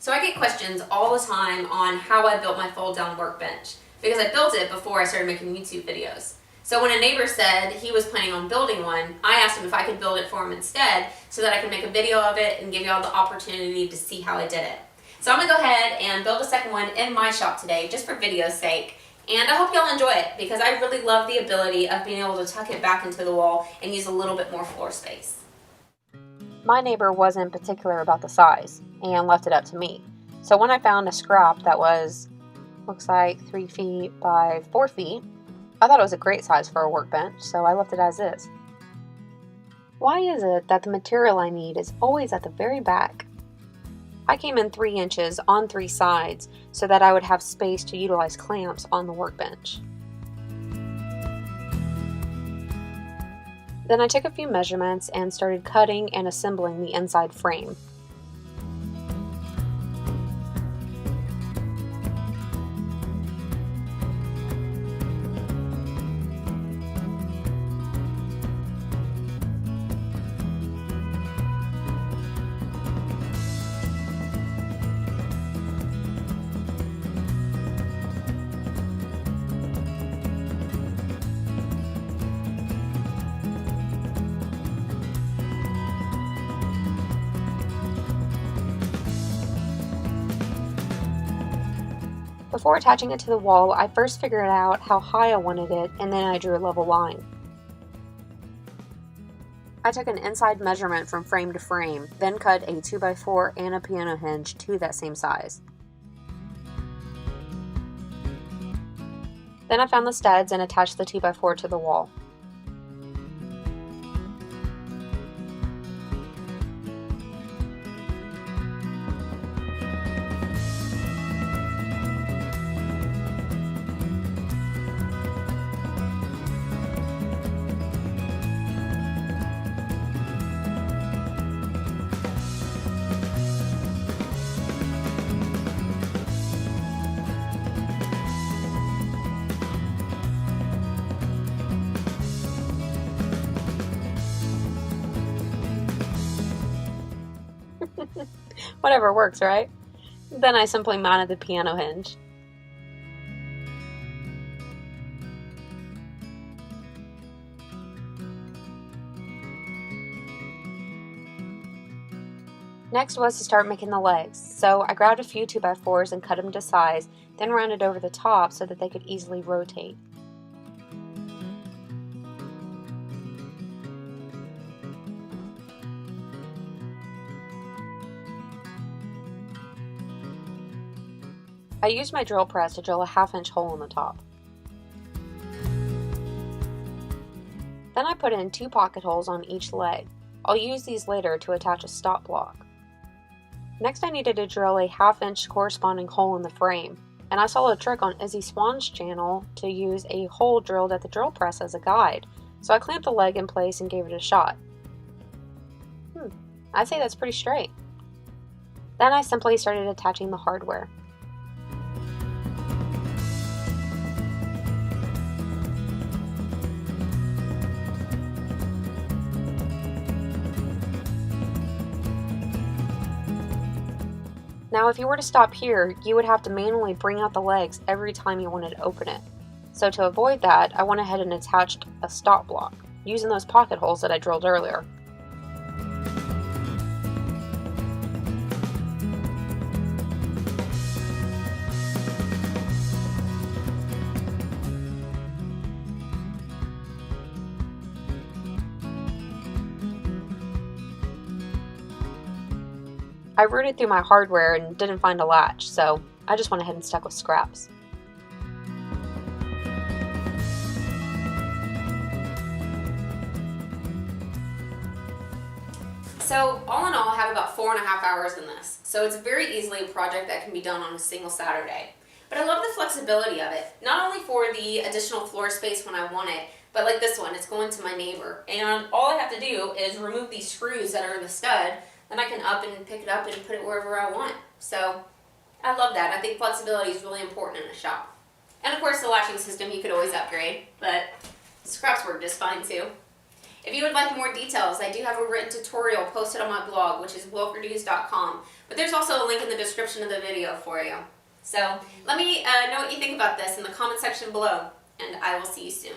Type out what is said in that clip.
So I get questions all the time on how I built my fold-down workbench, because I built it before I started making YouTube videos. So when a neighbor said he was planning on building one, I asked him if I could build it for him instead so that I could make a video of it and give you all the opportunity to see how I did it. So I'm going to go ahead and build a second one in my shop today, just for video's sake. And I hope y'all enjoy it, because I really love the ability of being able to tuck it back into the wall and use a little bit more floor space. My neighbor wasn't particular about the size and left it up to me. So when I found a scrap that looks like 3 feet by 4 feet, I thought it was a great size for a workbench, so I left it as is. Why is it that the material I need is always at the very back? I came in 3 inches on 3 sides so that I would have space to utilize clamps on the workbench. Then I took a few measurements and started cutting and assembling the inside frame. Before attaching it to the wall, I first figured out how high I wanted it, and then I drew a level line. I took an inside measurement from frame to frame, then cut a 2x4 and a piano hinge to that same size. Then I found the studs and attached the 2x4 to the wall. Whatever works, right? Then I simply mounted the piano hinge. Next was to start making the legs, so I grabbed a few 2x4s and cut them to size, then rounded over the top so that they could easily rotate. I used my drill press to drill a 1/2-inch hole in the top. Then I put in 2 pocket holes on each leg. I'll use these later to attach a stop block. Next I needed to drill a 1/2-inch corresponding hole in the frame, and I saw a trick on Izzy Swan's channel to use a hole drilled at the drill press as a guide, so I clamped the leg in place and gave it a shot. I'd say that's pretty straight. Then I simply started attaching the hardware. Now if you were to stop here, you would have to manually bring out the legs every time you wanted to open it. So to avoid that, I went ahead and attached a stop block, using those pocket holes that I drilled earlier. I rooted through my hardware and didn't find a latch, so I just went ahead and stuck with scraps. So all in all, I have about 4.5 hours in this. So it's very easily a project that can be done on a single Saturday. But I love the flexibility of it, not only for the additional floor space when I want it, but like this one, it's going to my neighbor. And all I have to do is remove these screws that are in the stud, then I can up and pick it up and put it wherever I want. So I love that. I think flexibility is really important in a shop. And of course the latching system you could always upgrade, but the scraps work just fine too. If you would like more details, I do have a written tutorial posted on my blog, which is wilkreduce.com. But there's also a link in the description of the video for you. So let me know what you think about this in the comment section below, and I will see you soon.